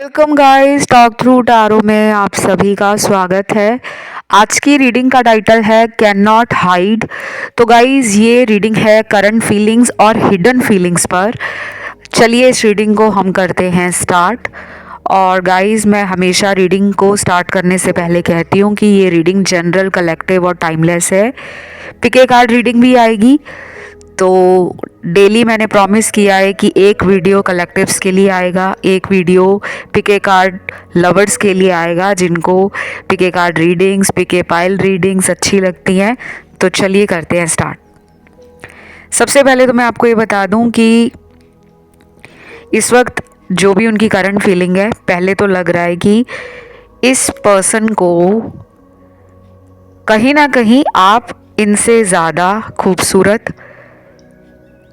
Welcome guys, talk through tarot में आप सभी का स्वागत है। आज की रीडिंग का टाइटल है कैन नॉट हाइड। तो गाइस ये रीडिंग है करंट फीलिंग्स और हिडन फीलिंग्स पर। चलिए इस रीडिंग को हम करते हैं स्टार्ट। और गाइस मैं हमेशा रीडिंग को स्टार्ट करने से पहले कहती हूँ कि ये रीडिंग जनरल, कलेक्टिव और टाइमलेस है। पिक ए कार्ड रीडिंग भी आएगी। तो डेली मैंने प्रॉमिस किया है कि एक वीडियो कलेक्टिव्स के लिए आएगा, एक video pick a card lovers के लिए आएगा जिनको pick a card readings, pick a pile readings अच्छी लगती हैं। तो चलिए करते हैं स्टार्ट। सबसे पहले तो मैं आपको ये बता दूं कि इस वक्त जो भी उनकी करंट फीलिंग है, पहले तो लग रहा है कि इस पर्सन को कहीं ना कहीं आप इनसे ज़्यादा खूबसूरत,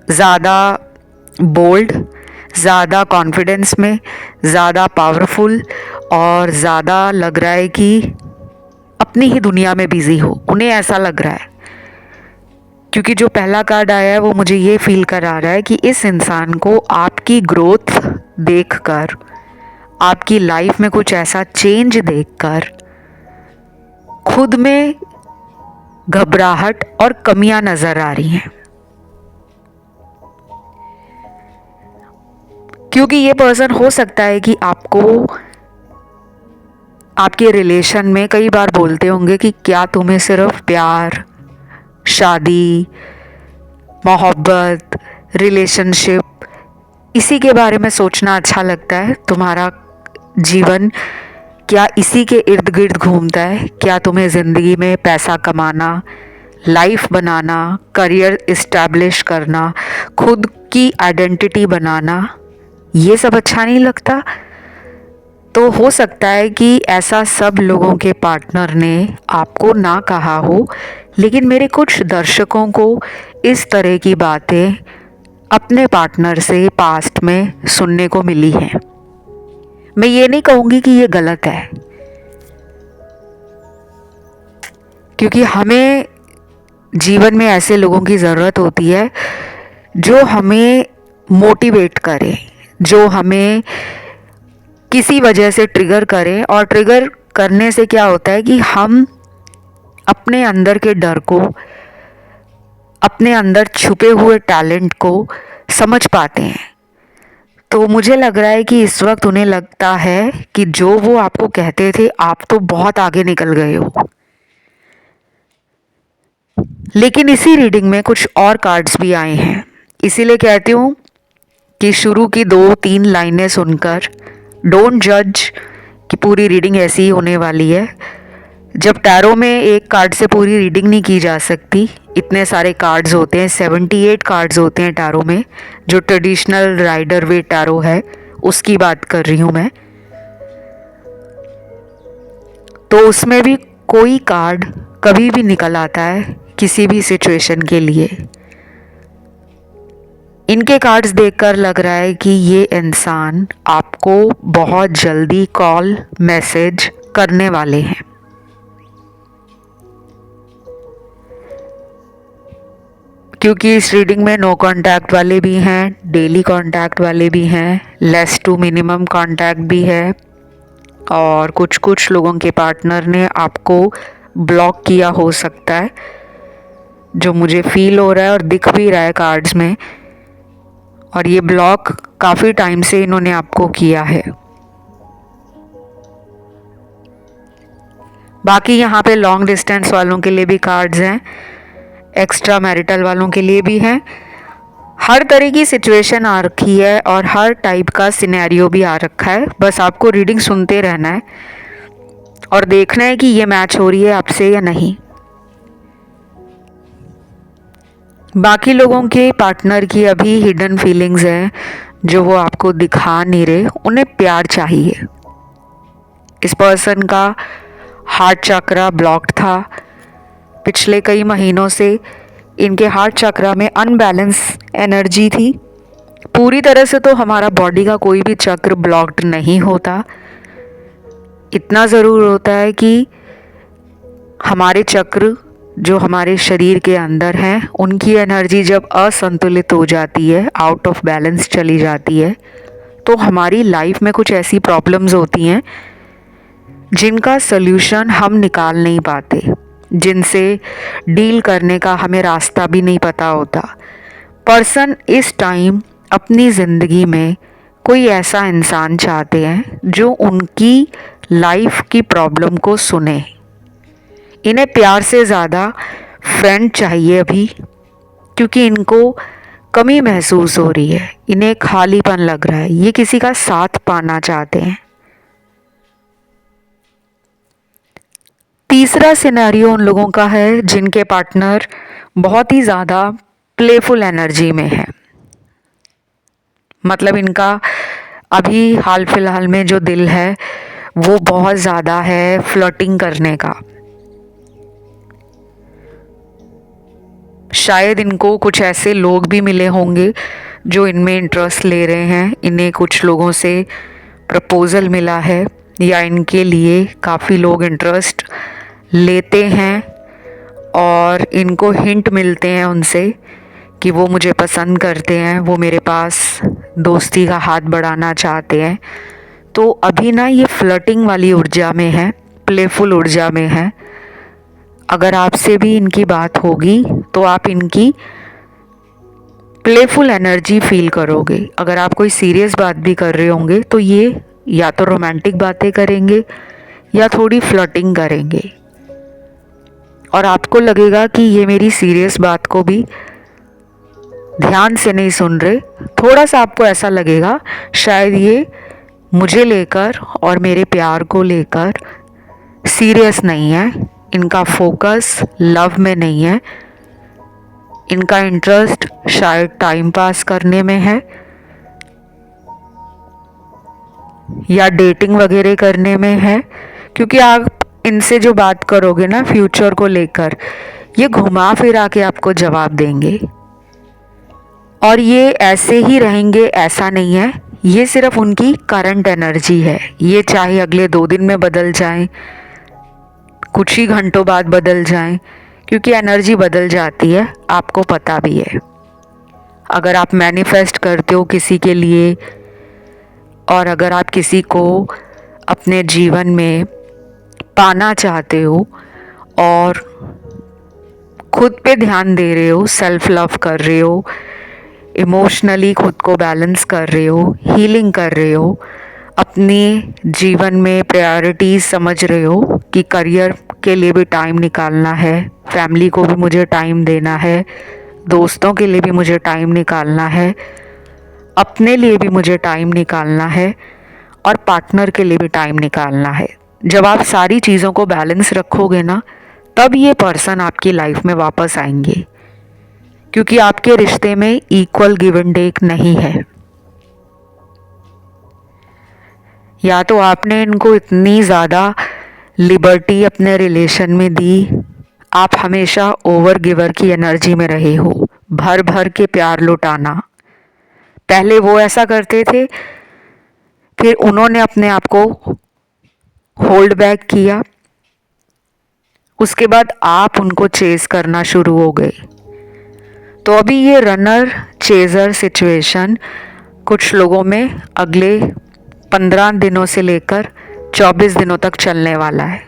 ज़्यादा बोल्ड, ज़्यादा कॉन्फिडेंस में, ज़्यादा पावरफुल और ज़्यादा लग रहा है कि अपनी ही दुनिया में बिज़ी हो, उन्हें ऐसा लग रहा है। क्योंकि जो पहला कार्ड आया है वो मुझे ये फील करा रहा है कि इस इंसान को आपकी ग्रोथ देखकर, आपकी लाइफ में कुछ ऐसा चेंज देखकर खुद में घबराहट और कमियां नज़र आ रही हैं। क्योंकि ये पर्सन हो सकता है कि आपको आपके रिलेशन में कई बार बोलते होंगे कि क्या तुम्हें सिर्फ प्यार, शादी, मोहब्बत, रिलेशनशिप इसी के बारे में सोचना अच्छा लगता है? तुम्हारा जीवन क्या इसी के इर्द गिर्द घूमता है? क्या तुम्हें ज़िंदगी में पैसा कमाना, लाइफ बनाना, करियर इस्टेब्लिश करना, खुद की आइडेंटिटी बनाना, ये सब अच्छा नहीं लगता? तो हो सकता है कि ऐसा सब लोगों के पार्टनर ने आपको ना कहा हो, लेकिन मेरे कुछ दर्शकों को इस तरह की बातें अपने पार्टनर से पास्ट में सुनने को मिली हैं। मैं ये नहीं कहूँगी कि ये गलत है, क्योंकि हमें जीवन में ऐसे लोगों की ज़रूरत होती है जो हमें मोटिवेट करे, जो हमें किसी वजह से ट्रिगर करें। और ट्रिगर करने से क्या होता है कि हम अपने अंदर के डर को, अपने अंदर छुपे हुए टैलेंट को समझ पाते हैं। तो मुझे लग रहा है कि इस वक्त उन्हें लगता है कि जो वो आपको कहते थे आप तो बहुत आगे निकल गए हो। लेकिन इसी रीडिंग में कुछ और कार्ड्स भी आए हैं, इसीलिए कहती हूँ कि शुरू की 2-3 लाइनें सुनकर डोंट जज कि पूरी रीडिंग ऐसी ही होने वाली है। जब टैरो में एक कार्ड से पूरी रीडिंग नहीं की जा सकती, इतने सारे कार्ड्स होते हैं, 78 कार्ड्स होते हैं टैरो में। जो ट्रेडिशनल राइडर वे टैरो है उसकी बात कर रही हूँ मैं। तो उसमें भी कोई कार्ड कभी भी निकल आता है किसी भी सिचुएशन के लिए। इनके कार्ड्स देखकर लग रहा है कि ये इंसान आपको बहुत जल्दी कॉल, मैसेज करने वाले हैं। क्योंकि इस रीडिंग में नो कांटेक्ट वाले भी हैं, डेली कांटेक्ट वाले भी हैं, लेस टू मिनिमम कांटेक्ट भी है, और कुछ कुछ लोगों के पार्टनर ने आपको ब्लॉक किया हो सकता है, जो मुझे फील हो रहा है और दिख भी रहा है कार्ड्स में। और ये ब्लॉक काफ़ी टाइम से इन्होंने आपको किया है। बाकी यहाँ पे लॉन्ग डिस्टेंस वालों के लिए भी कार्ड्स हैं, एक्स्ट्रा मैरिटल वालों के लिए भी हैं। हर तरह की सिचुएशन आ रखी है और हर टाइप का सिनेरियो भी आ रखा है। बस आपको रीडिंग सुनते रहना है और देखना है कि ये मैच हो रही है आपसे या नहीं। बाकी लोगों के पार्टनर की अभी हिडन फीलिंग्स हैं जो वो आपको दिखा नहीं रहे। उन्हें प्यार चाहिए। इस पर्सन का हार्ट चक्रा ब्लॉक्ड था पिछले कई महीनों से। इनके हार्ट चक्रा में अनबैलेंस एनर्जी थी। पूरी तरह से तो हमारा बॉडी का कोई भी चक्र ब्लॉक्ड नहीं होता। इतना ज़रूर होता है कि हमारे चक्र जो हमारे शरीर के अंदर हैं, उनकी एनर्जी जब असंतुलित हो जाती है, आउट ऑफ बैलेंस चली जाती है, तो हमारी लाइफ में कुछ ऐसी प्रॉब्लम्स होती हैं जिनका सल्यूशन हम निकाल नहीं पाते, जिनसे डील करने का हमें रास्ता भी नहीं पता होता। पर्सन इस टाइम अपनी ज़िंदगी में कोई ऐसा इंसान चाहते हैं जो उनकी लाइफ की प्रॉब्लम को सुने। इन्हें प्यार से ज़्यादा फ्रेंड चाहिए अभी, क्योंकि इनको कमी महसूस हो रही है, इन्हें खालीपन लग रहा है, ये किसी का साथ पाना चाहते हैं। तीसरा सिनेरियो उन लोगों का है जिनके पार्टनर बहुत ही ज़्यादा प्लेफुल एनर्जी में है। मतलब इनका अभी हाल फिलहाल में जो दिल है वो बहुत ज़्यादा है फ्लर्टिंग करने का। शायद इनको कुछ ऐसे लोग भी मिले होंगे जो इनमें इंटरेस्ट ले रहे हैं, इन्हें कुछ लोगों से प्रपोज़ल मिला है या इनके लिए काफ़ी लोग इंटरेस्ट लेते हैं और इनको हिंट मिलते हैं उनसे कि वो मुझे पसंद करते हैं, वो मेरे पास दोस्ती का हाथ बढ़ाना चाहते हैं। तो अभी ना ये फ्लर्टिंग वाली ऊर्जा में है, प्लेफुल ऊर्जा में है। अगर आपसे भी इनकी बात होगी तो आप इनकी प्लेफुल एनर्जी फील करोगे। अगर आप कोई सीरियस बात भी कर रहे होंगे तो ये या तो रोमांटिक बातें करेंगे या थोड़ी फ्लर्टिंग करेंगे, और आपको लगेगा कि ये मेरी सीरियस बात को भी ध्यान से नहीं सुन रहे। थोड़ा सा आपको ऐसा लगेगा शायद ये मुझे लेकर और मेरे प्यार को लेकर सीरियस नहीं है, इनका फोकस लव में नहीं है, इनका इंटरेस्ट शायद टाइम पास करने में है या डेटिंग वगैरह करने में है। क्योंकि आप इनसे जो बात करोगे ना फ्यूचर को लेकर, ये घुमा फिरा के आपको जवाब देंगे और ये ऐसे ही रहेंगे ऐसा नहीं है। ये सिर्फ उनकी करंट एनर्जी है, ये चाहे अगले 2 दिन में बदल जाएं, कुछ ही घंटों बाद बदल जाएं, क्योंकि एनर्जी बदल जाती है, आपको पता भी है। अगर आप मैनिफेस्ट करते हो किसी के लिए और अगर आप किसी को अपने जीवन में पाना चाहते हो और खुद पे ध्यान दे रहे हो, सेल्फ लव कर रहे हो, इमोशनली खुद को बैलेंस कर रहे हो, हीलिंग कर रहे हो, अपने जीवन में प्रायोरिटीज़ समझ रहे हो कि करियर के लिए भी टाइम निकालना है, फैमिली को भी मुझे टाइम देना है, दोस्तों के लिए भी मुझे टाइम निकालना है, अपने लिए भी मुझे टाइम निकालना है और पार्टनर के लिए भी टाइम निकालना है। जब आप सारी चीज़ों को बैलेंस रखोगे ना, तब ये पर्सन आपकी लाइफ में वापस आएंगे, क्योंकि आपके रिश्ते में इक्वल गिव एंड टेक नहीं है। या तो आपने इनको इतनी ज़्यादा लिबर्टी अपने रिलेशन में दी, आप हमेशा ओवर गिवर की एनर्जी में रहे हो, भर भर के प्यार लुटाना। पहले वो ऐसा करते थे, फिर उन्होंने अपने आप को होल्ड बैक किया, उसके बाद आप उनको चेस करना शुरू हो गए। तो अभी ये रनर चेजर सिचुएशन कुछ लोगों में अगले 15 दिनों से लेकर 24 दिनों तक चलने वाला है।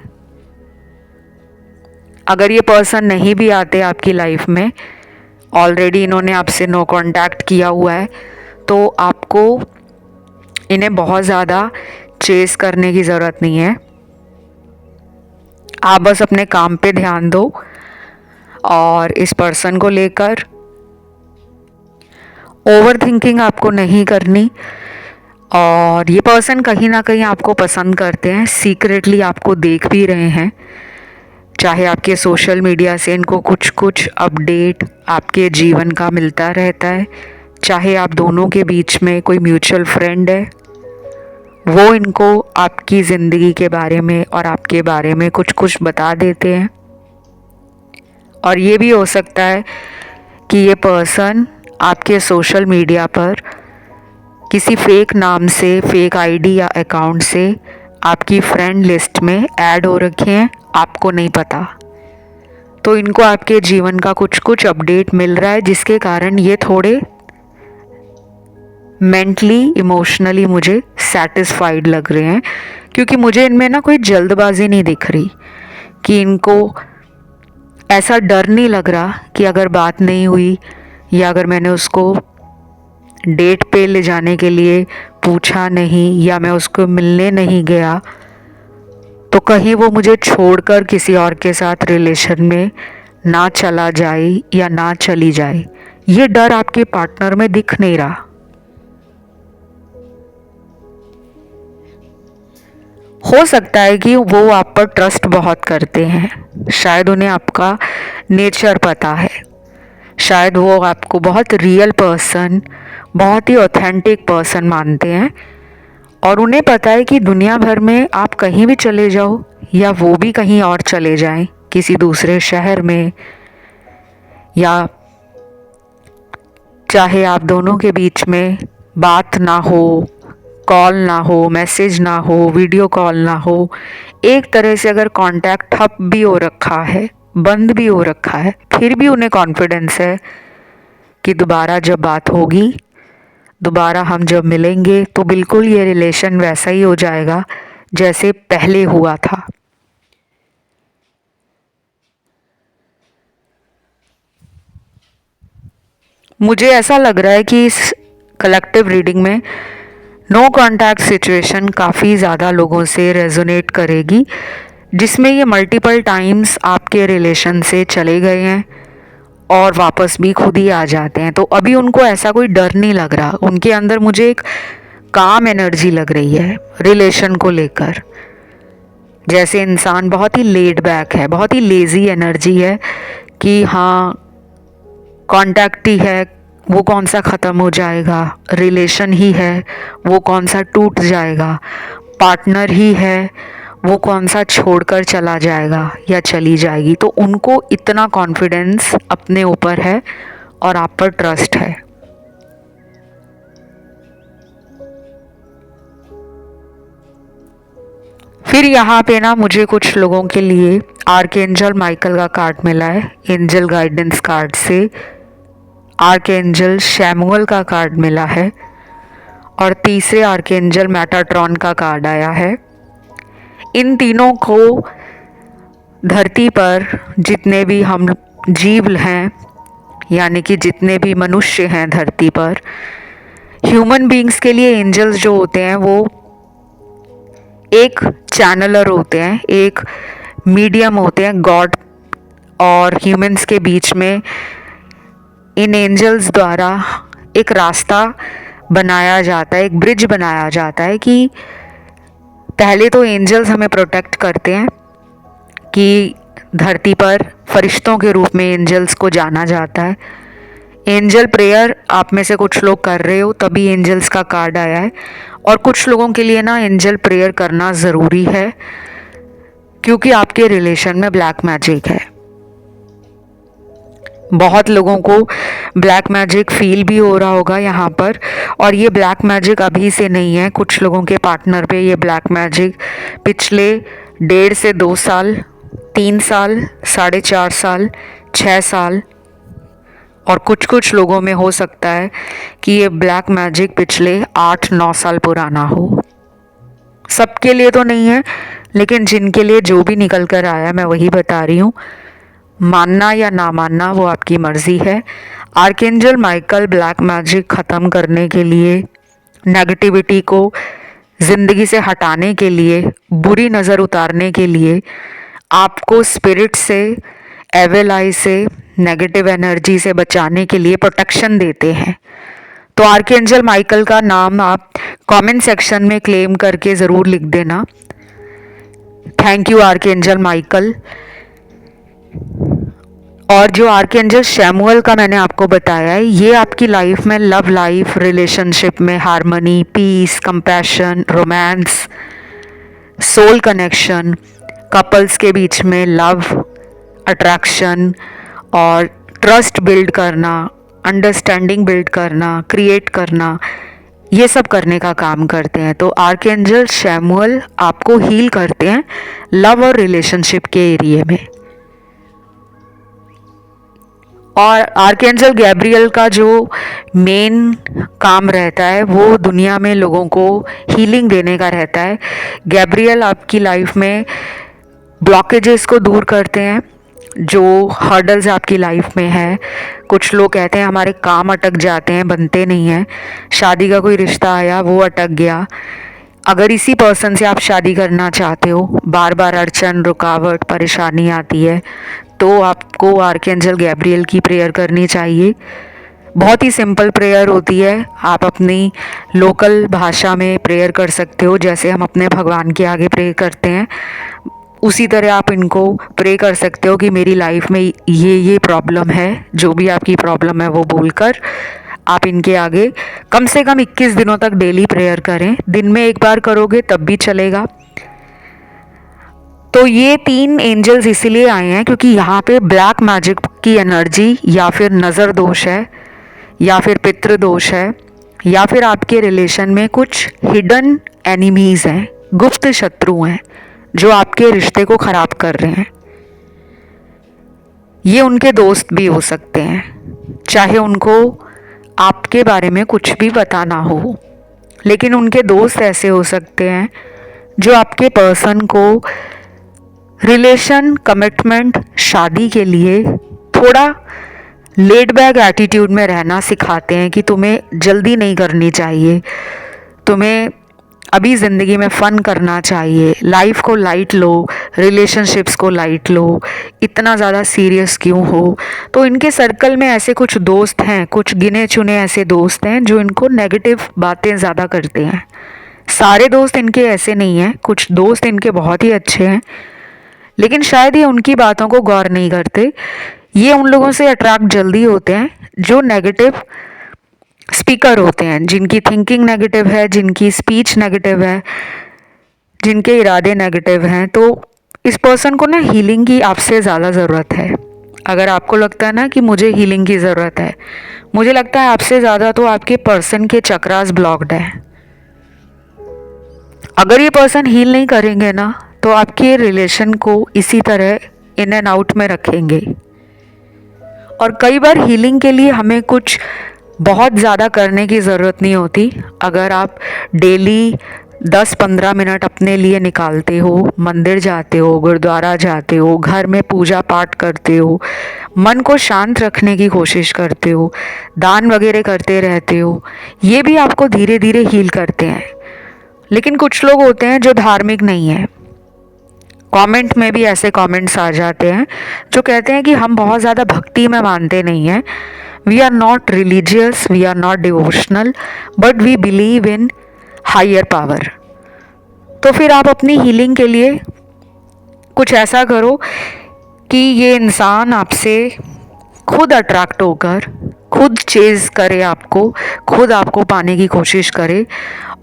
अगर ये पर्सन नहीं भी आते आपकी लाइफ में, ऑलरेडी इन्होंने आपसे नो कांटेक्ट किया हुआ है, तो आपको इन्हें बहुत ज़्यादा चेस करने की ज़रूरत नहीं है। आप बस अपने काम पे ध्यान दो और इस पर्सन को लेकर ओवर थिंकिंग आपको नहीं करनी। और ये पर्सन कहीं ना कहीं आपको पसंद करते हैं, सीक्रेटली आपको देख भी रहे हैं, चाहे आपके सोशल मीडिया से इनको कुछ कुछ अपडेट आपके जीवन का मिलता रहता है, चाहे आप दोनों के बीच में कोई म्यूचुअल फ्रेंड है, वो इनको आपकी ज़िंदगी के बारे में और आपके बारे में कुछ कुछ बता देते हैं। और ये भी हो सकता है कि ये पर्सन आपके सोशल मीडिया पर किसी फेक नाम से, फेक आईडी या अकाउंट से आपकी फ्रेंड लिस्ट में ऐड हो रखे हैं, आपको नहीं पता। तो इनको आपके जीवन का कुछ कुछ अपडेट मिल रहा है, जिसके कारण ये थोड़े मेंटली इमोशनली मुझे सेटिस्फाइड लग रहे हैं, क्योंकि मुझे इनमें ना कोई जल्दबाजी नहीं दिख रही कि इनको ऐसा डर नहीं लग रहा कि अगर बात नहीं हुई या अगर मैंने उसको डेट पे ले जाने के लिए पूछा नहीं या मैं उसको मिलने नहीं गया तो कहीं वो मुझे छोड़कर किसी और के साथ रिलेशन में ना चला जाए या ना चली जाए। ये डर आपके पार्टनर में दिख नहीं रहा। हो सकता है कि वो आप पर ट्रस्ट बहुत करते हैं, शायद उन्हें आपका नेचर पता है, शायद वो आपको बहुत रियल पर्सन, बहुत ही ऑथेंटिक पर्सन मानते हैं और उन्हें पता है कि दुनिया भर में आप कहीं भी चले जाओ या वो भी कहीं और चले जाएं, किसी दूसरे शहर में, या चाहे आप दोनों के बीच में बात ना हो, कॉल ना हो, मैसेज ना हो, वीडियो कॉल ना हो, एक तरह से अगर कांटेक्ट ठप भी हो रखा है, बंद भी हो रखा है, फिर भी उन्हें कॉन्फिडेंस है कि दोबारा जब बात होगी, दोबारा हम जब मिलेंगे तो बिल्कुल ये रिलेशन वैसा ही हो जाएगा जैसे पहले हुआ था। मुझे ऐसा लग रहा है कि इस कलेक्टिव रीडिंग में नो कांटेक्ट सिचुएशन काफ़ी ज़्यादा लोगों से रेजोनेट करेगी, जिसमें ये मल्टीपल टाइम्स आपके रिलेशन से चले गए हैं और वापस भी खुद ही आ जाते हैं। तो अभी उनको ऐसा कोई डर नहीं लग रहा, उनके अंदर मुझे एक काम एनर्जी लग रही है रिलेशन को लेकर। जैसे इंसान बहुत ही लेड बैक है, बहुत ही लेज़ी एनर्जी है कि हाँ कांटेक्ट ही है, वो कौन सा ख़त्म हो जाएगा, रिलेशन ही है, वो कौन सा टूट जाएगा, पार्टनर ही है, वो कौन सा छोड़कर चला जाएगा या चली जाएगी। तो उनको इतना कॉन्फिडेंस अपने ऊपर है और आप पर ट्रस्ट है। फिर यहाँ पे ना मुझे कुछ लोगों के लिए आर्कएंजल माइकल का कार्ड मिला है एंजल गाइडेंस कार्ड से, आर्कएंजल शैमुअल का कार्ड मिला है और तीसरे आर्कएंजल मेटाट्रॉन का कार्ड आया है। इन तीनों को धरती पर जितने भी हम जीव हैं, यानी कि जितने भी मनुष्य हैं धरती पर, ह्यूमन बीइंग्स के लिए एंजल्स जो होते हैं वो एक चैनलर होते हैं, एक मीडियम होते हैं गॉड और ह्यूमंस के बीच में। इन एंजल्स द्वारा एक रास्ता बनाया जाता है, एक ब्रिज बनाया जाता है कि पहले तो एंजल्स हमें प्रोटेक्ट करते हैं कि धरती पर फरिश्तों के रूप में एंजल्स को जाना जाता है। एंजल प्रेयर आप में से कुछ लोग कर रहे हो तभी एंजल्स का कार्ड आया है, और कुछ लोगों के लिए ना एंजल प्रेयर करना ज़रूरी है क्योंकि आपके रिलेशन में ब्लैक मैजिक है। बहुत लोगों को ब्लैक मैजिक फील भी हो रहा होगा यहाँ पर, और ये ब्लैक मैजिक अभी से नहीं है, कुछ लोगों के पार्टनर पे ये ब्लैक मैजिक पिछले 1.5 से 2 साल, 3 साल, 4.5 साल, 6 साल और कुछ लोगों में हो सकता है कि ये ब्लैक मैजिक पिछले 8-9 साल पुराना हो। सबके लिए तो नहीं है, लेकिन जिनके लिए जो भी निकल कर आया मैं वही बता रही हूँ। मानना या ना मानना वो आपकी मर्ज़ी है। आर्कएंजल माइकल ब्लैक मैजिक ख़त्म करने के लिए, नेगेटिविटी को ज़िंदगी से हटाने के लिए, बुरी नज़र उतारने के लिए, आपको स्पिरिट से, एविल आई से, नेगेटिव एनर्जी से बचाने के लिए प्रोटेक्शन देते हैं। तो आर्कएंजल माइकल का नाम आप कमेंट सेक्शन में क्लेम करके ज़रूर लिख देना। Thank you archangel Michael. और जो आर्कएंजल शैमुअल का मैंने आपको बताया है, ये आपकी लाइफ में लव लाइफ, रिलेशनशिप में harmony, peace, compassion, romance, soul connection, couples के बीच में लव, अट्रैक्शन और ट्रस्ट बिल्ड करना, अंडरस्टैंडिंग बिल्ड करना, क्रिएट करना, ये सब करने का काम करते हैं। तो आर्कएंजल शैमुअल आपको हील करते हैं लव और रिलेशनशिप के एरिया में। और आर्कएंजल गैब्रियल का जो मेन काम रहता है वो दुनिया में लोगों को हीलिंग देने का रहता है। गैब्रियल आपकी लाइफ में ब्लॉकेजेस को दूर करते हैं, जो हर्डल्स आपकी लाइफ में है। कुछ लोग कहते हैं हमारे काम अटक जाते हैं, बनते नहीं हैं। शादी का कोई रिश्ता आया, वो अटक गया। अगर इसी पर्सन से आप शादी करना चाहते हो, बार बार अड़चन, रुकावट, परेशानी आती है, तो आपको आर्कएंजल गैब्रियल की प्रेयर करनी चाहिए। बहुत ही सिंपल प्रेयर होती है। आप अपनी लोकल भाषा में प्रेयर कर सकते हो, जैसे हम अपने भगवान के आगे प्रे करते हैं, उसी तरह आप इनको प्रे कर सकते हो कि मेरी लाइफ में ये प्रॉब्लम है। जो भी आपकी प्रॉब्लम है वो बोलकर आप इनके आगे कम से कम 21 दिनों तक डेली प्रेयर करें। दिन में एक बार करोगे तब भी चलेगा। तो ये 3 एंजल्स इसीलिए आए हैं क्योंकि यहाँ पे ब्लैक मैजिक की एनर्जी, या फिर नज़र दोष है, या फिर पितृ दोष है, या फिर आपके रिलेशन में कुछ हिडन एनिमीज़ हैं, गुप्त शत्रु हैं जो आपके रिश्ते को ख़राब कर रहे हैं। ये उनके दोस्त भी हो सकते हैं, चाहे उनको आपके बारे में कुछ भी पता ना हो, लेकिन उनके दोस्त ऐसे हो सकते हैं जो आपके पर्सन को रिलेशन, कमिटमेंट, शादी के लिए थोड़ा लेड बैक एटीट्यूड में रहना सिखाते हैं कि तुम्हें जल्दी नहीं करनी चाहिए, तुम्हें अभी ज़िंदगी में फ़न करना चाहिए, लाइफ को लाइट लो, रिलेशनशिप्स को लाइट लो, इतना ज़्यादा सीरियस क्यों हो। तो इनके सर्कल में ऐसे कुछ दोस्त हैं, कुछ गिने चुने ऐसे दोस्त हैं जो इनको नेगेटिव बातें ज़्यादा करते हैं। सारे दोस्त इनके ऐसे नहीं हैं, कुछ दोस्त इनके बहुत ही अच्छे हैं, लेकिन शायद ये उनकी बातों को गौर नहीं करते। ये उन लोगों से अट्रैक्ट जल्दी होते हैं जो नेगेटिव स्पीकर होते हैं, जिनकी थिंकिंग नेगेटिव है, जिनकी स्पीच नेगेटिव है, जिनके इरादे नेगेटिव हैं। तो इस पर्सन को ना हीलिंग की आपसे ज़्यादा ज़रूरत है। अगर आपको लगता है ना कि मुझे हीलिंग की ज़रूरत है, मुझे लगता है आपसे ज़्यादा तो आपके पर्सन के चक्रास ब्लॉक्ड है। अगर ये पर्सन हील नहीं करेंगे ना, तो आपके रिलेशन को इसी तरह इन एंड आउट में रखेंगे। और कई बार हीलिंग के लिए हमें कुछ बहुत ज़्यादा करने की ज़रूरत नहीं होती। अगर आप डेली 10-15 मिनट अपने लिए निकालते हो, मंदिर जाते हो, गुरुद्वारा जाते हो, घर में पूजा पाठ करते हो, मन को शांत रखने की कोशिश करते हो, दान वगैरह करते रहते हो, ये भी आपको धीरे धीरे हील करते हैं। लेकिन कुछ लोग होते हैं जो धार्मिक नहीं है। कमेंट में भी ऐसे कमेंट्स आ जाते हैं जो कहते हैं कि हम बहुत ज़्यादा भक्ति में मानते नहीं हैं, we are not religious, we are not devotional, but we believe in higher power. तो फिर आप अपनी हीलिंग के लिए कुछ ऐसा करो कि ये इंसान आपसे खुद अट्रैक्ट होकर खुद चेज़ करे आपको, खुद आपको पाने की कोशिश करे।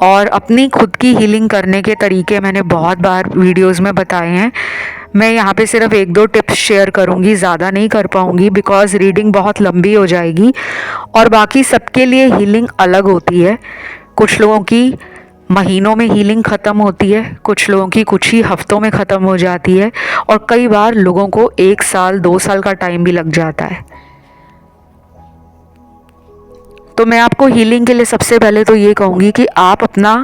और अपनी खुद की हीलिंग करने के तरीके मैंने बहुत बार वीडियोस में बताए हैं। मैं यहाँ पे सिर्फ 1-2 टिप्स शेयर करूँगी, ज़्यादा नहीं कर पाऊँगी बिकॉज़ रीडिंग बहुत लंबी हो जाएगी। और बाकी सबके लिए हीलिंग अलग होती है। कुछ लोगों की महीनों में हीलिंग ख़त्म होती है, कुछ लोगों की कुछ ही हफ्तों में ख़त्म हो जाती है, और कई बार लोगों को 1 साल 2 साल का टाइम भी लग जाता है। तो मैं आपको हीलिंग के लिए सबसे पहले तो ये कहूँगी कि आप अपना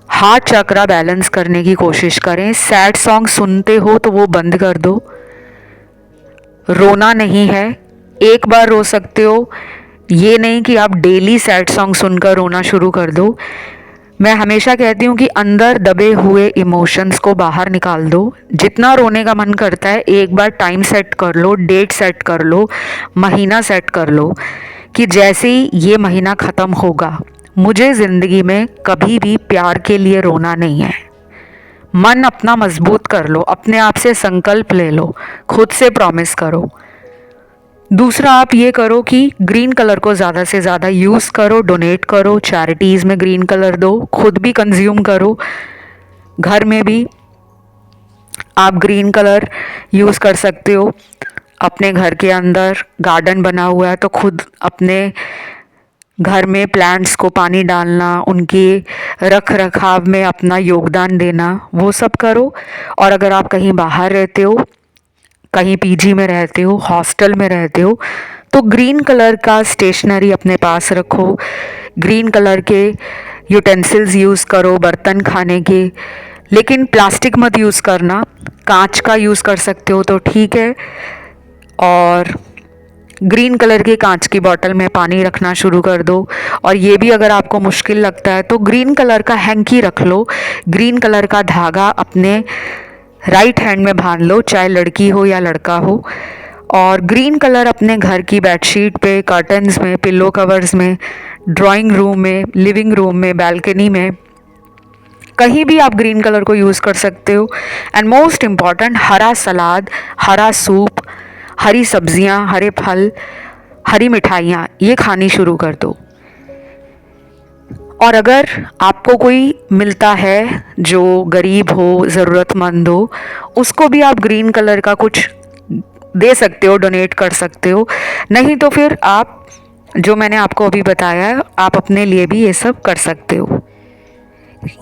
हार्ट चक्रा बैलेंस करने की कोशिश करें। सैड सॉन्ग सुनते हो तो वो बंद कर दो। रोना नहीं है, एक बार रो सकते हो, ये नहीं कि आप डेली सैड सॉन्ग सुनकर रोना शुरू कर दो। मैं हमेशा कहती हूँ कि अंदर दबे हुए इमोशंस को बाहर निकाल दो। जितना रोने का मन करता है एक बार टाइम सेट कर लो, डेट सेट कर लो, महीना सेट कर लो कि जैसे ही ये महीना ख़त्म होगा मुझे ज़िंदगी में कभी भी प्यार के लिए रोना नहीं है। मन अपना मजबूत कर लो, अपने आप से संकल्प ले लो, खुद से प्रॉमिस करो। दूसरा आप ये करो कि ग्रीन कलर को ज़्यादा से ज़्यादा यूज़ करो, डोनेट करो, चैरिटीज़ में ग्रीन कलर दो, खुद भी कंज्यूम करो। घर में भी आप ग्रीन कलर यूज़ कर सकते हो। अपने घर के अंदर गार्डन बना हुआ है तो खुद अपने घर में प्लांट्स को पानी डालना, उनके रख रखाव में अपना योगदान देना, वो सब करो। और अगर आप कहीं बाहर रहते हो, कहीं पीजी में रहते हो, हॉस्टल में रहते हो, तो ग्रीन कलर का स्टेशनरी अपने पास रखो, ग्रीन कलर के यूटेंसिल्स यूज़ करो बर्तन खाने के, लेकिन प्लास्टिक मत यूज़ करना, कांच का यूज़ कर सकते हो तो ठीक है। और ग्रीन कलर की कांच की बोतल में पानी रखना शुरू कर दो। और ये भी अगर आपको मुश्किल लगता है तो ग्रीन कलर का हैंकी रख लो, ग्रीन कलर का धागा अपने राइट हैंड में बांध लो, चाहे लड़की हो या लड़का हो। और ग्रीन कलर अपने घर की बेडशीट पे, कर्टन्स में, पिल्लो कवर्स में, ड्राइंग रूम में, लिविंग रूम में, बालकनी में, कहीं भी आप ग्रीन कलर को यूज़ कर सकते हो। एंड मोस्ट इम्पॉर्टेंट, हरा सलाद, हरा सूप, हरी सब्जियां, हरे फल, हरी मिठाइयाँ ये खानी शुरू कर दो। और अगर आपको कोई मिलता है जो गरीब हो, ज़रूरतमंद हो, उसको भी आप ग्रीन कलर का कुछ दे सकते हो, डोनेट कर सकते हो। नहीं तो फिर आप जो मैंने आपको अभी बताया है, आप अपने लिए भी ये सब कर सकते हो।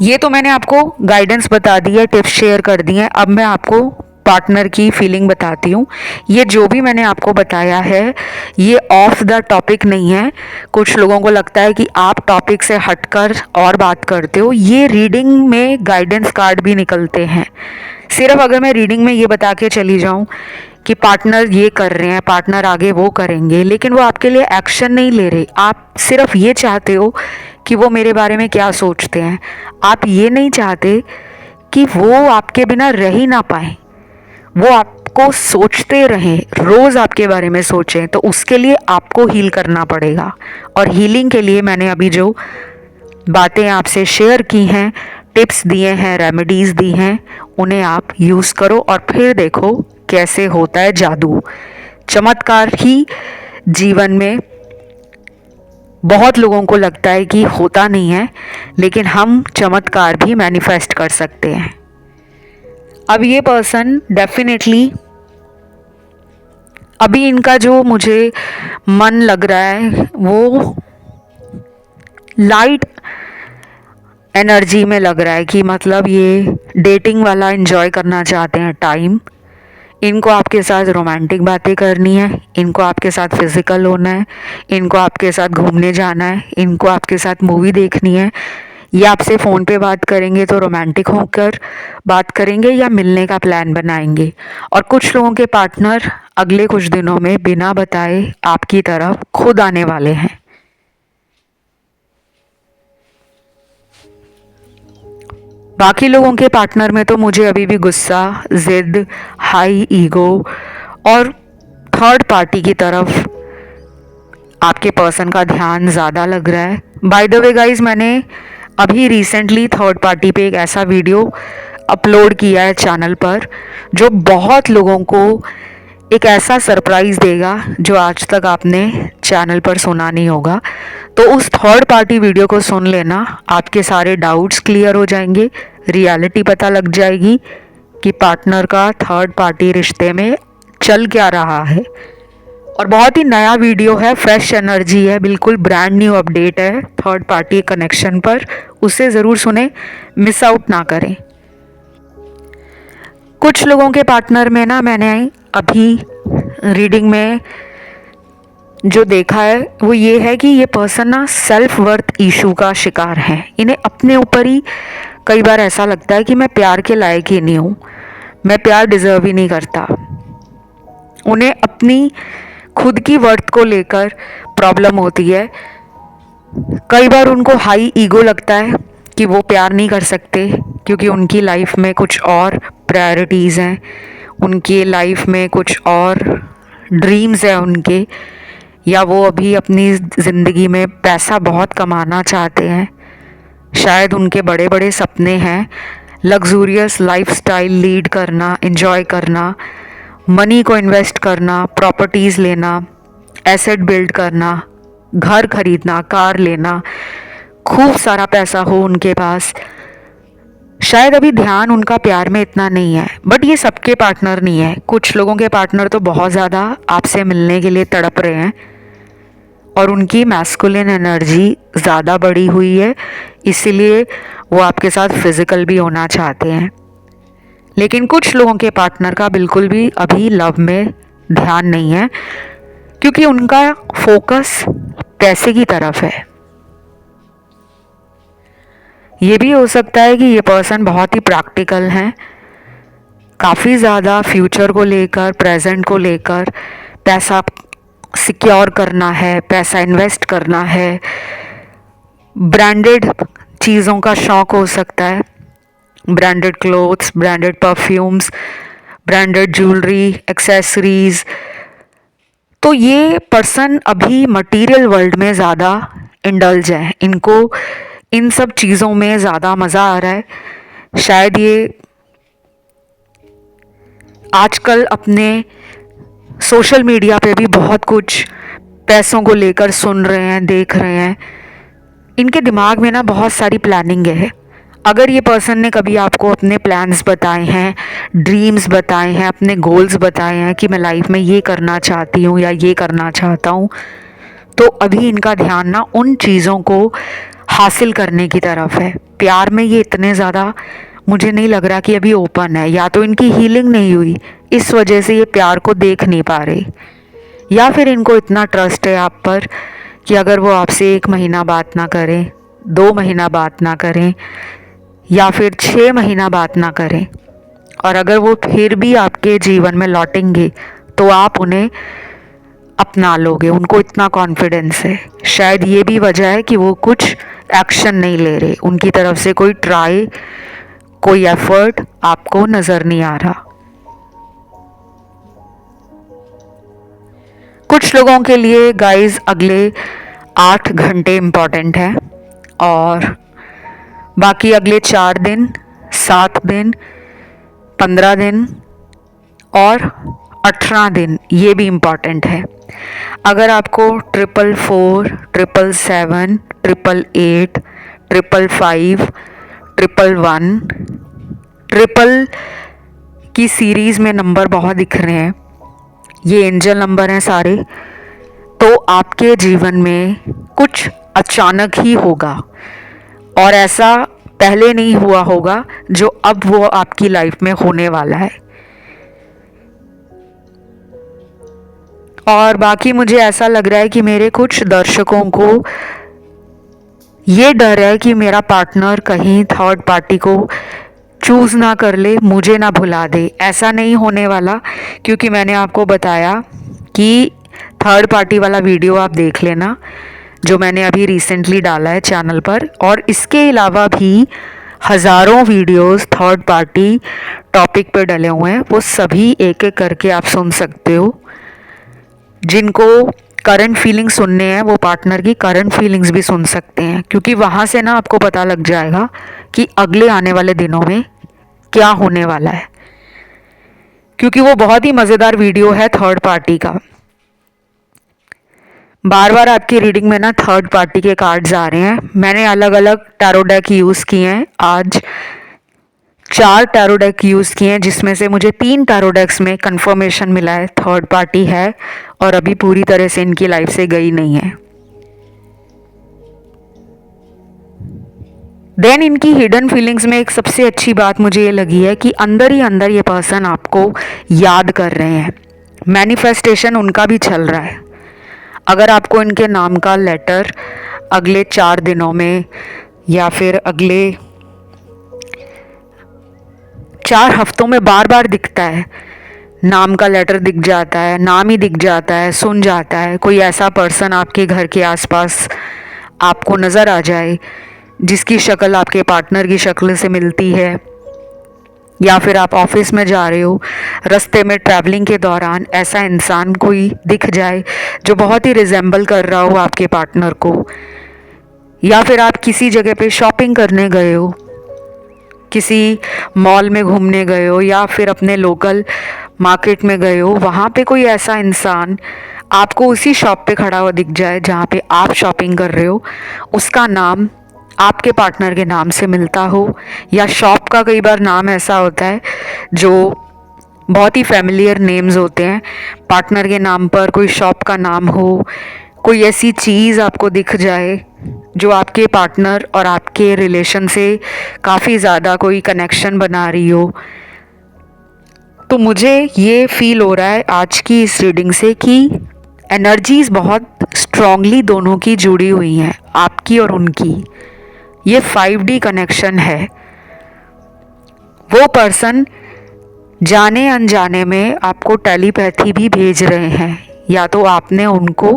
ये तो मैंने आपको गाइडेंस बता दी है, टिप्स शेयर कर दी हैं। अब मैं आपको पार्टनर की फीलिंग बताती हूँ। ये जो भी मैंने आपको बताया है ये ऑफ द टॉपिक नहीं है। कुछ लोगों को लगता है कि आप टॉपिक से हटकर और बात करते हो। ये रीडिंग में गाइडेंस कार्ड भी निकलते हैं। सिर्फ अगर मैं रीडिंग में ये बता के चली जाऊँ कि पार्टनर ये कर रहे हैं, पार्टनर आगे वो करेंगे, लेकिन वो आपके लिए एक्शन नहीं ले रहे, आप सिर्फ ये चाहते हो कि वो मेरे बारे में क्या सोचते हैं, आप ये नहीं चाहते कि वो आपके बिना रह ही ना पाए, वो आपको सोचते रहें, रोज़ आपके बारे में सोचें। तो उसके लिए आपको हील करना पड़ेगा। और हीलिंग के लिए मैंने अभी जो बातें आपसे शेयर की हैं, टिप्स दिए हैं, रेमेडीज़ दी हैं, उन्हें आप यूज़ करो और फिर देखो कैसे होता है जादू, चमत्कार ही जीवन में। बहुत लोगों को लगता है कि होता नहीं है, लेकिन हम चमत्कार भी मैनिफेस्ट कर सकते हैं। अब ये पर्सन डेफिनेटली, अभी इनका जो मुझे मन लग रहा है वो लाइट एनर्जी में लग रहा है कि मतलब ये डेटिंग वाला एंजॉय करना चाहते हैं टाइम। इनको आपके साथ रोमांटिक बातें करनी है, इनको आपके साथ फिज़िकल होना है, इनको आपके साथ घूमने जाना है, इनको आपके साथ मूवी देखनी है। ये आपसे फ़ोन पे बात करेंगे तो रोमांटिक होकर बात करेंगे या मिलने का प्लान बनाएंगे। और कुछ लोगों के पार्टनर अगले कुछ दिनों में बिना बताए आपकी तरफ खुद आने वाले हैं। बाकी लोगों के पार्टनर में तो मुझे अभी भी गुस्सा, ज़िद, हाई ईगो और थर्ड पार्टी की तरफ आपके पर्सन का ध्यान ज़्यादा लग रहा है। बाय द वे गाइज, मैंने अभी रिसेंटली थर्ड पार्टी पे एक ऐसा वीडियो अपलोड किया है चैनल पर जो बहुत लोगों को एक ऐसा सरप्राइज़ देगा जो आज तक आपने चैनल पर सुना नहीं होगा। तो उस थर्ड पार्टी वीडियो को सुन लेना, आपके सारे डाउट्स क्लियर हो जाएंगे, रियलिटी पता लग जाएगी कि पार्टनर का थर्ड पार्टी रिश्ते में चल क्या रहा है। और बहुत ही नया वीडियो है, फ्रेश एनर्जी है, बिल्कुल ब्रांड न्यू अपडेट है थर्ड पार्टी कनेक्शन पर। उसे ज़रूर सुने, मिस आउट ना करें। कुछ लोगों के पार्टनर में ना मैंने अभी रीडिंग में जो देखा है वो ये है कि ये पर्सन ना सेल्फ वर्थ इशू का शिकार है। इन्हें अपने ऊपर ही कई बार ऐसा लगता है कि मैं प्यार के लायक ही नहीं हूँ, मैं प्यार डिज़र्व ही नहीं करता। उन्हें अपनी खुद की वर्थ को लेकर प्रॉब्लम होती है। कई बार उनको हाई ईगो लगता है कि वो प्यार नहीं कर सकते क्योंकि उनकी लाइफ में कुछ और प्रायोरिटीज़ हैं, उनकी लाइफ में कुछ और ड्रीम्स हैं उनके, या वो अभी अपनी ज़िंदगी में पैसा बहुत कमाना चाहते हैं। शायद उनके बड़े बड़े सपने हैं, लग्जूरियस लाइफस्टाइल लीड करना, एंजॉय करना, मनी को इन्वेस्ट करना, प्रॉपर्टीज़ लेना, एसेट बिल्ड करना, घर खरीदना, कार लेना, खूब सारा पैसा हो उनके पास। शायद अभी ध्यान उनका प्यार में इतना नहीं है, बट ये सबके पार्टनर नहीं है। कुछ लोगों के पार्टनर तो बहुत ज़्यादा आपसे मिलने के लिए तड़प रहे हैं और उनकी मैस्कुलिन एनर्जी ज़्यादा बढ़ी हुई है, इसीलिए वो आपके साथ फिज़िकल भी होना चाहते हैं। लेकिन कुछ लोगों के पार्टनर का बिल्कुल भी अभी लव में ध्यान नहीं है क्योंकि उनका फोकस पैसे की तरफ है। ये भी हो सकता है कि ये पर्सन बहुत ही प्रैक्टिकल हैं, काफ़ी ज़्यादा फ्यूचर को लेकर, प्रेजेंट को लेकर, पैसा सिक्योर करना है, पैसा इन्वेस्ट करना है, ब्रांडेड चीज़ों का शौक हो सकता है, branded clothes, branded perfumes, branded jewellery, accessories. तो ये पर्सन अभी मटेरियल वर्ल्ड में ज़्यादा इंडल्ज है, इनको इन सब चीज़ों में ज़्यादा मज़ा आ रहा है। शायद ये आजकल अपने सोशल मीडिया पे भी बहुत कुछ पैसों को लेकर सुन रहे हैं, देख रहे हैं। इनके दिमाग में ना बहुत सारी प्लानिंग है। अगर ये पर्सन ने कभी आपको अपने प्लान्स बताए हैं, ड्रीम्स बताए हैं, अपने गोल्स बताए हैं कि मैं लाइफ में ये करना चाहती हूँ या ये करना चाहता हूँ, तो अभी इनका ध्यान ना उन चीज़ों को हासिल करने की तरफ है। प्यार में ये इतने ज़्यादा मुझे नहीं लग रहा कि अभी ओपन है, या तो इनकी हीलिंग नहीं हुई, इस वजह से ये प्यार को देख नहीं पा रहे, या फिर इनको इतना ट्रस्ट है आप पर कि अगर वो आपसे 1 महीना बात ना करें, 2 महीना बात ना करें, या फिर 6 महीना बात ना करें, और अगर वो फिर भी आपके जीवन में लौटेंगे तो आप उन्हें अपना लोगे, उनको इतना कॉन्फिडेंस है। शायद ये भी वजह है कि वो कुछ एक्शन नहीं ले रहे, उनकी तरफ से कोई ट्राई, कोई एफर्ट आपको नज़र नहीं आ रहा। कुछ लोगों के लिए गाइस अगले 8 घंटे इम्पॉर्टेंट है, और बाकी अगले 4 दिन, 7 दिन, 15 दिन और 18 दिन ये भी इम्पॉर्टेंट है। अगर आपको 444, 777, 888, 555, 111, ट्रिपल की सीरीज़ में नंबर बहुत दिख रहे हैं, ये एंजल नंबर हैं सारे, तो आपके जीवन में कुछ अचानक ही होगा, और ऐसा पहले नहीं हुआ होगा जो अब वो आपकी लाइफ में होने वाला है। और बाकी मुझे ऐसा लग रहा है कि मेरे कुछ दर्शकों को ये डर है कि मेरा पार्टनर कहीं थर्ड पार्टी को चूज़ ना कर ले, मुझे ना भुला दे। ऐसा नहीं होने वाला, क्योंकि मैंने आपको बताया कि थर्ड पार्टी वाला वीडियो आप देख लेना जो मैंने अभी रिसेंटली डाला है चैनल पर, और इसके अलावा भी हज़ारों वीडियोस थर्ड पार्टी टॉपिक पे डले हुए हैं, वो सभी एक एक करके आप सुन सकते हो। जिनको करंट फीलिंग्स सुनने हैं वो पार्टनर की करंट फीलिंग्स भी सुन सकते हैं, क्योंकि वहाँ से ना आपको पता लग जाएगा कि अगले आने वाले दिनों में क्या होने वाला है, क्योंकि वो बहुत ही मज़ेदार वीडियो है थर्ड पार्टी का। बार बार आपकी रीडिंग में ना थर्ड पार्टी के कार्ड्स आ रहे हैं। मैंने अलग अलग टैरो डेक यूज़ किए हैं, आज 4 टैरो डेक यूज़ किए हैं, जिसमें से मुझे 3 टैरो डेक्स में कंफर्मेशन मिला है थर्ड पार्टी है, और अभी पूरी तरह से इनकी लाइफ से गई नहीं है। देन इनकी हिडन फीलिंग्स में एक सबसे अच्छी बात मुझे ये लगी है कि अंदर ही अंदर ये पर्सन आपको याद कर रहे हैं, मैनिफेस्टेशन उनका भी चल रहा है। अगर आपको इनके नाम का लेटर अगले 4 दिनों में या फिर अगले 4 हफ्तों में बार बार दिखता है, नाम का लेटर दिख जाता है, नाम ही दिख जाता है, सुन जाता है, कोई ऐसा पर्सन आपके घर के आसपास आपको नज़र आ जाए जिसकी शक्ल आपके पार्टनर की शक्ल से मिलती है, या फिर आप ऑफिस में जा रहे हो, रास्ते में ट्रैवलिंग के दौरान ऐसा इंसान कोई दिख जाए जो बहुत ही रिजेंबल कर रहा हो आपके पार्टनर को, या फिर आप किसी जगह पे शॉपिंग करने गए हो, किसी मॉल में घूमने गए हो, या फिर अपने लोकल मार्केट में गए हो, वहाँ पे कोई ऐसा इंसान आपको उसी शॉप पे खड़ा हुआ दिख जाए जहाँ पे आप शॉपिंग कर रहे हो, उसका नाम आपके पार्टनर के नाम से मिलता हो, या शॉप का कई बार नाम ऐसा होता है जो बहुत ही फैमिलियर नेम्स होते हैं, पार्टनर के नाम पर कोई शॉप का नाम हो, कोई ऐसी चीज़ आपको दिख जाए जो आपके पार्टनर और आपके रिलेशन से काफ़ी ज़्यादा कोई कनेक्शन बना रही हो। तो मुझे ये फील हो रहा है आज की इस रीडिंग से कि एनर्जीज बहुत स्ट्रांगली दोनों की जुड़ी हुई हैं, आपकी और उनकी। ये 5D कनेक्शन है। वो पर्सन जाने अनजाने में आपको टेलीपैथी भी भेज रहे हैं, या तो आपने उनको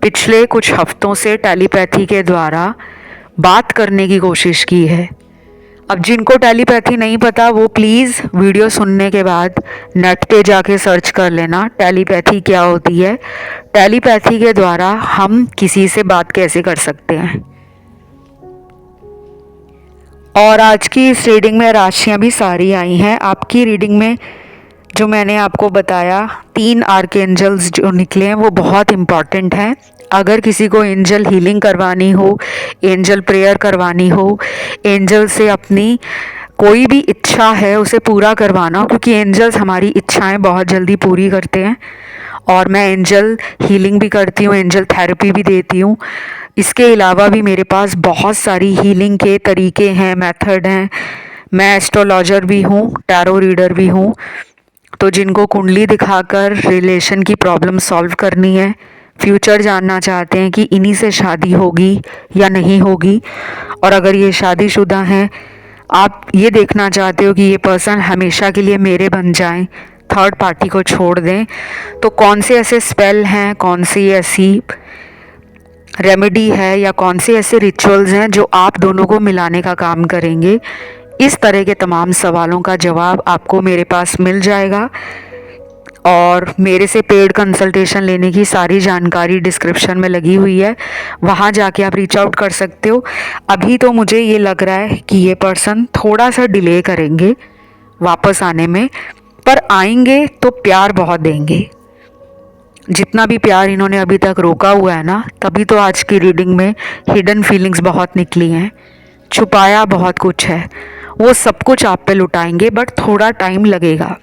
पिछले कुछ हफ्तों से टेलीपैथी के द्वारा बात करने की कोशिश की है। अब जिनको टेलीपैथी नहीं पता वो प्लीज़ वीडियो सुनने के बाद नेट पे जाके सर्च कर लेना टेलीपैथी क्या होती है, टेलीपैथी के द्वारा हम किसी से बात कैसे कर सकते हैं। और आज की इस रीडिंग में राशियां भी सारी आई हैं। आपकी रीडिंग में जो मैंने आपको बताया 3 आर्कएंजल्स जो निकले हैं वो बहुत इम्पॉर्टेंट हैं। अगर किसी को एंजल हीलिंग करवानी हो, एंजल प्रेयर करवानी हो, एंजल से अपनी कोई भी इच्छा है उसे पूरा करवाना हो, क्योंकि एंजल्स हमारी इच्छाएं बहुत जल्दी पूरी करते हैं। और मैं एंजल हीलिंग भी करती हूँ, एंजल थेरेपी भी देती हूँ। इसके अलावा भी मेरे पास बहुत सारी हीलिंग के तरीके हैं, मेथड हैं। मैं एस्ट्रोलॉजर भी हूँ, टैरो रीडर भी हूँ। तो जिनको कुंडली दिखाकर रिलेशन की प्रॉब्लम सॉल्व करनी है, फ्यूचर जानना चाहते हैं कि इन्हीं से शादी होगी या नहीं होगी, और अगर ये शादीशुदा हैं, आप ये देखना चाहते हो कि ये पर्सन हमेशा के लिए मेरे बन जाएं, थर्ड पार्टी को छोड़ दें, तो कौन से ऐसे स्पेल हैं, कौन सी ऐसी रेमेडी है या कौन से ऐसे रिचुअल्स हैं जो आप दोनों को मिलाने का काम करेंगे, इस तरह के तमाम सवालों का जवाब आपको मेरे पास मिल जाएगा। और मेरे से पेड कंसल्टेशन लेने की सारी जानकारी डिस्क्रिप्शन में लगी हुई है, वहाँ जाके आप रीच आउट कर सकते हो। अभी तो मुझे ये लग रहा है कि ये पर्सन थोड़ा सा डिले करेंगे वापस आने में, पर आएंगे तो प्यार बहुत देंगे। जितना भी प्यार इन्होंने अभी तक रोका हुआ है ना, तभी तो आज की रीडिंग में हिडन फीलिंग्स बहुत निकली हैं, छुपाया बहुत कुछ है। वो सब कुछ आप पे लुटाएंगे, बट थोड़ा टाइम लगेगा।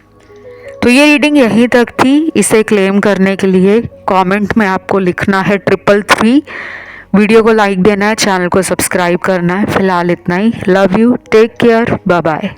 तो ये रीडिंग यहीं तक थी। इसे क्लेम करने के लिए कमेंट में आपको लिखना है 333। वीडियो को लाइक देना है, चैनल को सब्सक्राइब करना है। फिलहाल इतना ही। Love you, take care, bye bye.